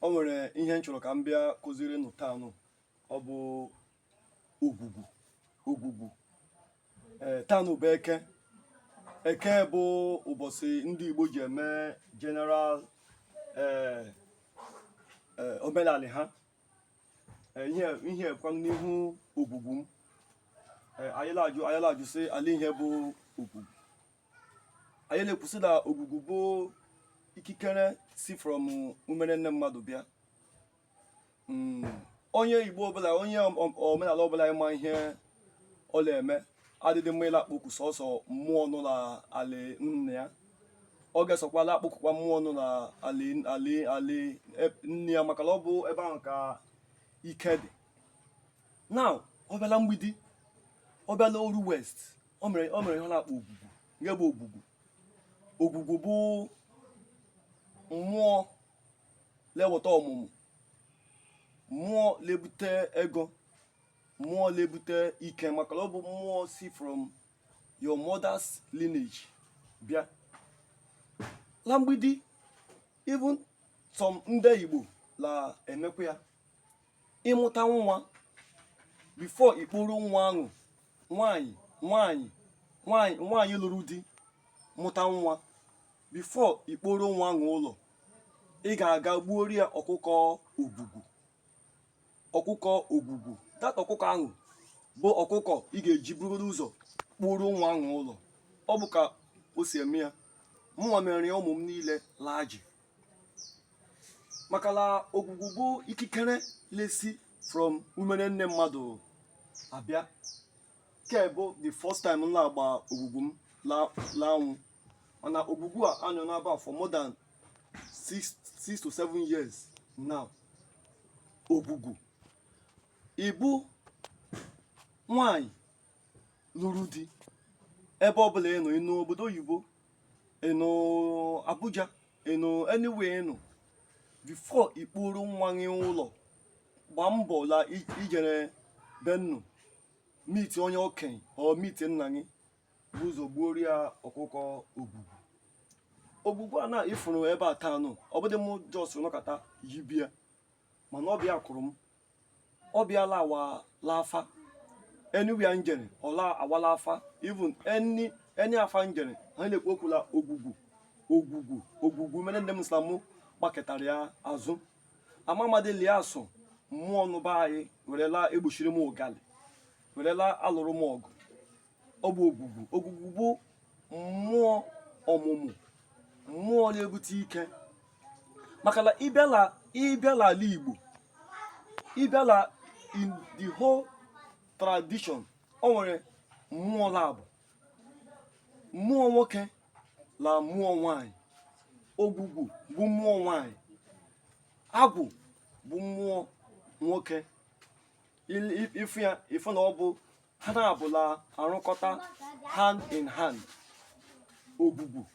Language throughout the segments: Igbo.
o nwere ihe nchọrọ ka m bịa kụziri nụ taa nụ ọ bụ ogwugwu taa nụ bụ eke bụ ụbọchị ndị Igbo ji eme general omenala ha ihe kwanụ n'ihu ogwugwu m anyị lajụ sị ala ihe bụ ogwugwu anyị na-ekwusi na ogwugwu bụ ikikere si from umere nne mmadụ bịa onye Igbo ọbụla onye omenala ọbụla ịma ihe ọ na-eme adịghị mma ịla akpọku sọsọ mmụọ nọ n'ala nne ya ọ ga-esokwala akpọkụkwa mmụọ nọ n'ala nne ya maka na ọ bụ ebe ahụ ka ike dị. Now ọ bịala mgbidi, ọ bịala oru west, o mere ihe ọ na-akpọ ogwugwu. Nke bụ ogwugwu bụ mmụọ na-eweta ọmụmụ, mmụọ na-ebute ego, mmụọ na-ebute ike maka na ọ bụ mmụọ si from your mother's lineage bịa. La mgbidi, even some ndị Igbo la-emekwa ya ịmụta nwa before ikpuru nwa ahụ nwaanyị lụrụ di mụta nwa before ikporo nwa ahụ ụlọ ị ga-aga gbuori ya ọkụkọ ogwugwu. That ọkụkọ ahụ bụ ọkụkọ ị ga-eji buru ụzọ kpụrụ nwa ahụ ụlọ. Ọ bụ ka o si eme ya. Mụnwa mere ya ụmụ m niile laa ji maka na ogwugwu bụ ikikere lesi from umere nne mmadụ abịa. Ke bụ the first time m na-agba ogwugwu m lanwụ, mana ogwugwu a anọ n'aba for more than 6 to 7 years now. Ogwugwu ịbụ nwanyị lụrụ di ebe ọbụla ịnọ, ịnọ obodo oyibo, ịnọ Abuja, ịnọ anywhere ịnọ, before ikpuru nwa gị ụlọ gbaa mbọ la ijere bennu meet onye okenye ọ meet nna gị bụ ụzọ gbuoro ya ọkụkọ ogwugwu a na-ifuru ebe a taa nụ. Ọ bụdị m just nọkọta yibia, mana ọbịa kwuru m ọbịa la afa anywhere njere ọla awala afa, even any afa njere ha na-ekwu okwula ogwugwu mere ndị Muslim gbakọtara ya azụ amamadili asụ mmụọ nụba anyị werela egbochiri m ụgali, werela alụrụ m ọgụ. Ọ bụ ogwugwu bụ mmụọ ọmụmụ, mmụọ na-ebute ike maka na ịbịala ala Igbo, ịbịala in the whole tradition, o nwere mmụọ labụ, mmụọ nwoke na mmụọ nwanyị. Ogwugwu bụ mmụọ nwanyị, agwụ bụ mmụọ nwoke. Ifu na ọ bụ ha na-abụla arụkọta hand in hand. Ogwugwu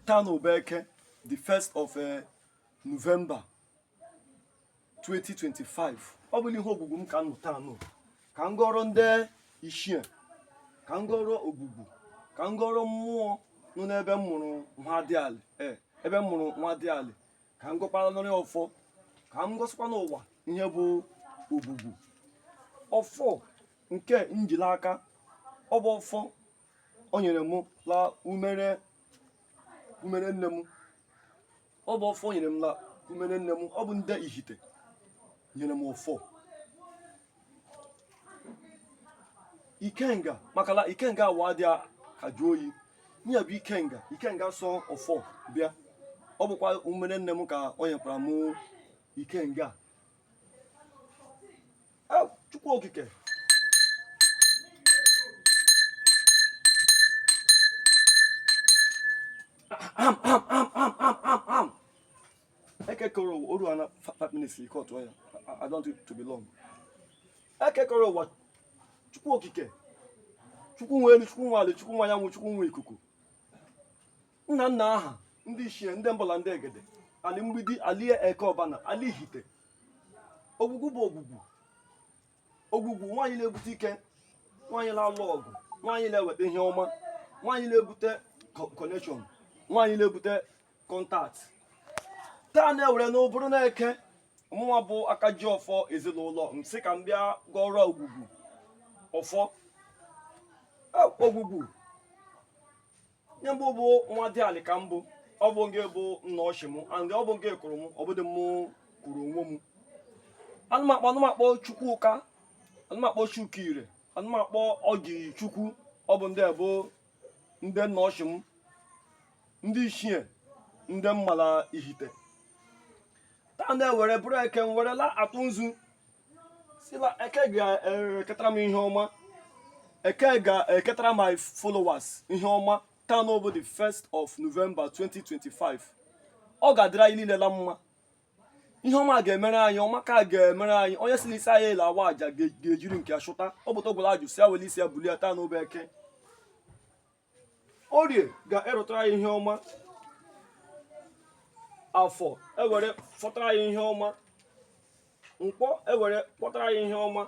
taa na Obeke the 1st of November 2025. Ọ bụla ihe ogwugwu m ka nụ taa nụ ka m gọrọ ndị Ishie, ka m gọrọ ogwugwu, ka m gọrọ mmụọ nọ n'ebe m mụrụ nwa dị alị, ebe m mụrụ nwa dị alị, ka m gọkwara nọrị ọfọ, ka m gọsịkwa n'ụwa ihe bụ ogwugwu. Ọfọ nke njiri aka, ọ bụ ọfọ o nyere m la umere nne m, ọ bụ ọfọ o nyere m la umere nne m. Ọ bụ ndị Ihite nyere m ọfọ Ikenga, maka na Ikenga awa dị ajụ oyi. Nye bụ Ikenga sọ ọfọ bịa. Ọ bụkwa umere nne m ka o nyekwara m Ikenga. Chukwu okike ekekọrọ oru ana 5 minutes ikọtụ ya. I don't want it to be long. Ekekọrọ ụwa Chukwu okike, Chukwu nwe elu, Chukwu nwe ala, Chukwu nwe anyanwụ, Chukwu nwe ikuku. Nna aha ndị Ishie, ndị Mbọla, ndị Egede, ali mgbidi, ali Eke Ọbana, ali Ihite. Ogwugwu bụ ogwugwu nwaanyị na-ebute ike, nwaanyị na-alụ ọgụ, nwaanyị na-eweta ihe ọma, nwaanyị na-ebute connection, nwaanyị na-ebute contact. taa na-ewere n'ụbụrụ na-eke mụnwa bụ aka ji ọfọ ezinụlọ nsị ka m bịa gọrọ ogbugbu ọfọ ogbugbu nye mbụ bụ nwa dị alị ka mbụ ọ bụ nge bụ nna ọchị m and ọ bụ nge kụrụ m ọ bụdị m kwuru onwe m anụmakpọ Chukwuka anụmakpọ Chukire anụmakpọ Ọjị Chukwu ọ bụ ndị bụ ndị nna ọchị m ndị ichie ndị mmala ihite taa na-ewere bụrụ eke m werela atụ nzu sila eke ga-eketara m ihe ọma eke ga-eketara my followers ihe ọma taa n'obo the 1st of November 2025 ọ ga-adịrị anyị niile la mma ihe ọma ga-emere anyị ọma ka ga-emere anyị onye si n'isi anyị ele awa aja ga-ejiri nke achụta ọ bụ tọgwụla ajụ si awele isi ya bulie taa n'obe eke orie ga-erụtara anyị ihe ọma afọ ewere fọtara anyị ihe ọma nkwọ ewere kpọtara anyị ihe ọma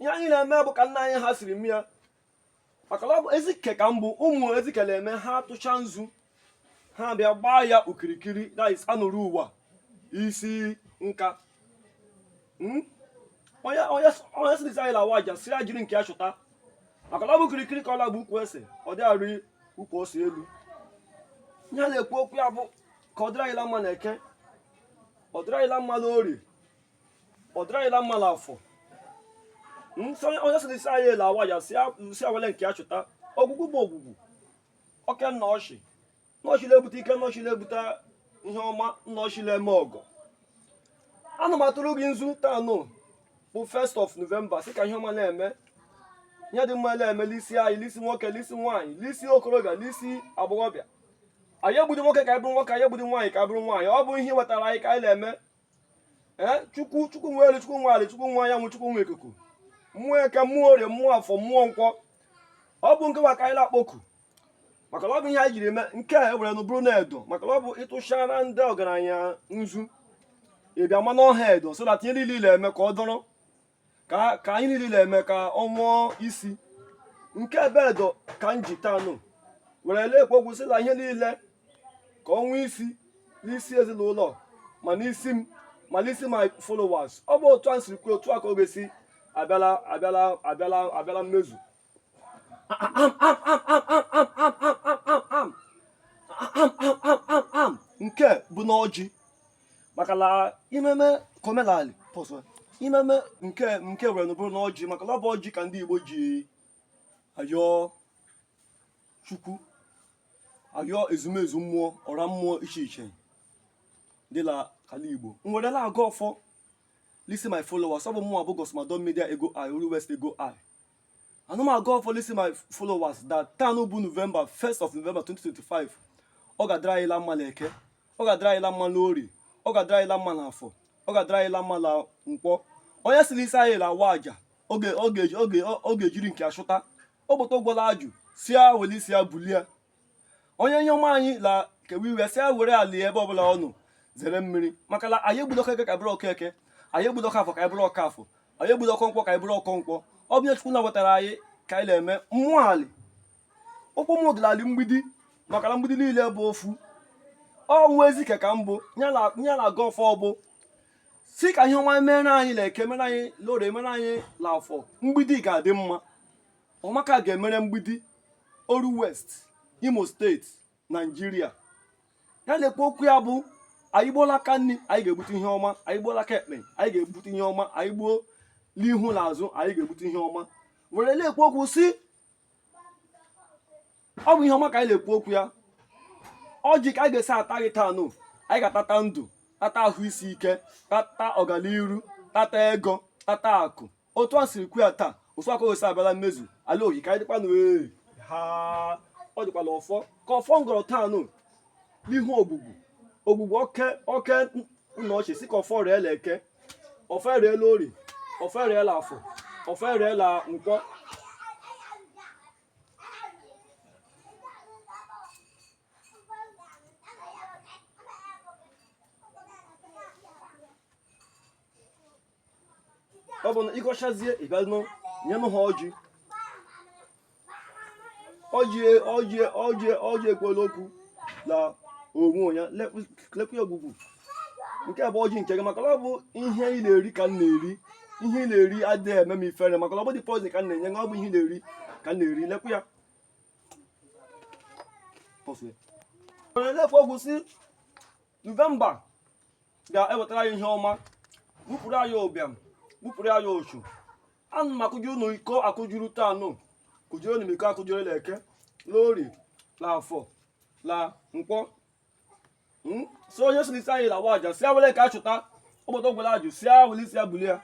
ihe anyị na-eme bụ ka nna anyị ha siri m ya maka ọ bụ ezike ka mbụ ụmụ ezike na-eme ha tụcha nzu ha bịa gbaa ya okirikiri that is anụrụ ụwa isi nka onye si anyị lawa aja si ya jiri nke ya chụta maka ọ bụ okirikiri ka ọ la bụ ukwu ese ọ dị arị ukwu ose elu ihe a na-ekwu okwu ya bụ ka ọ dịrị anyị la mma na eke ọ dịrị anyị la mma na orie ọ dịrị anyị la mma na afọ onye si n'isi anyị ele awa ya si awele nke ya chụta ogwugwu bụ ogwugwu oke nna ọchị nọọchị na-ebute ike nọọchị na-ebute ihe ọma nọọchị na-eme ọgọ ana m atụrụ gị nzu taa nụ bụ 1st of November si ka ihe ọma na-eme ihe dị mma na-eme n'isi anyị n'isi nwoke n'isi nwaanyị n'isi okorobịa n'isi agbọghọbịa anyị egbudi nwoke ka anyị bụrụ nwoke anyị egbudi nwaanyị ka anyị bụrụ nwaanyị ọ bụ ihe wetara anyị ka anyị na-eme chukwu nwe elu chukwu nwe ala chukwu nwe anyanwụ chukwu nwe ikuku mmụọ eke mmụọ orie mmụọ afọ mmụọ nkwọ ọ bụ nke ka anyị na-akpọku maka ọ bụ ihe anyị jiri eme nke a ewere n'ụbụrụ na-edo maka ọ bụ ịtụchara ndị ọgaranya nzu ịbịa ma n'ọha edo so that ihe niile eme ka ọ dọrọ ka anyị niile eme ka ọ nwụọ isi nke ebe edo ka m ji taa nụ were lekwa okwu sị na ihe niile ka ọ nwee isi n'isi ezinụlọ ma n'isi m ma n'isi my followers ọ bụ otu a siri kwuo otu a ka ọ ga-esi abịala mmezu nke bụ n'ọjị maka na imeme komenali imeme nke were n'ụbụrụ n'ọjị maka na ọ bụ ọjị ka ndị Igbo ji ayọ Chukwu ayọ ezumezu mmụọ ọra mmụọ iche iche dịla ala Igbo m werela aga ọfọ listen my followers ọ bụ mụ abụ Gosmadon Media ego I Olu West ego I anụ m aga ọfọ listen my followers that taa bụ November 1st of November 2025 ọ ga-adịrị anyị la mma na eke ọ ga-adịrị anyị la mma na orie ọ ga-adịrị anyị la mma na afọ ọ ga-adịrị anyị la mma na nkwọ onye si n'isi anyị la-awa aja ọ ga-ejiri nke achụta ọgbụta ụgwọla ajụ si ya wele isi ya bulie onye nye ọma anyị la kewa iwe si ya were ali ebe ọbụla ọ nọ zere mmiri maka na anyị egbudo eke ka bụrụ okeke anyị egbudo ọka afọ ka anyị bụrụ ọka afọ anyị egbudo ọkọ nkwọ ka anyị bụrụ ọkọ nkwọ ọ bụ Chukwu na wetara anyị ka anyị na-eme mmụọ ali ụkwụ m dịla ali mgbidi maka na mgbidi niile bụ ofu ọ nwa ezike ka mbụ ya na-aga ọfọ ọbụ si ka ihe ọma mere anyị na-eke mere anyị lore mere anyị la afọ mgbidi ga-adị mma ọmaka ga-emere mgbidi Oru West Imo steeti Nigeria ya na-ekwu okwu ya bụ anyị gbuola aka nri anyị ga-ebute ihe ọma anyị gbuola aka ekpe anyị ga-ebute ihe ọma anyị gbuo n'ihu na azụ anyị ga-ebute ihe ọma were na-ekwu okwu si ọ bụ ihe ọma ka anyị na-ekwu okwu ya ọjị ka anyị ga-esi ata gị taa nụ anyị ga-atata ndụ tata ahụ isi ike tata ọganiru tata ego tata akụ otu a siri kwu ya taa otu aka gosi abịala mmezu ala oyi ka anyị dịkwa n'ee ha ọ dịkwala ọfọ ka ọfọ ngọrọ taa nụ n'ihu ogbugbu oke nna ochie si ka ọfọ reela eke ọfọ reela orie ọfọ reela afọ ọfọ reela nkwọ ọ bụ na ịgọchazie ịbịanụ nyenụ ha ọjị ekwela okwu na onwe ya lekwa ya gbugbu nke bụ ọjị nke gị maka ọ bụ ihe ị na-eri ka m na-eri ihe ị na-eri adịghị eme m ifere maka ọ bụ dị poizin ka m na-enye ọ bụ ihe ị na-eri ka m na-eri lekwa ya lekwa ọgwụ si Novemba ga-ewetara anyị ihe ọma bupụrụ anyị ụbịam bupụrụ anyị ochu ana m akụjuru unu iko akụjuru taanụ kụjuru unu iko akụjuru Eke Lori la Afọ la Nkwọ so onye si n'isi anyị lawa aja si awele ka achụta ụbọdụ ọgwụla ajụ si awele isi ya bulie ya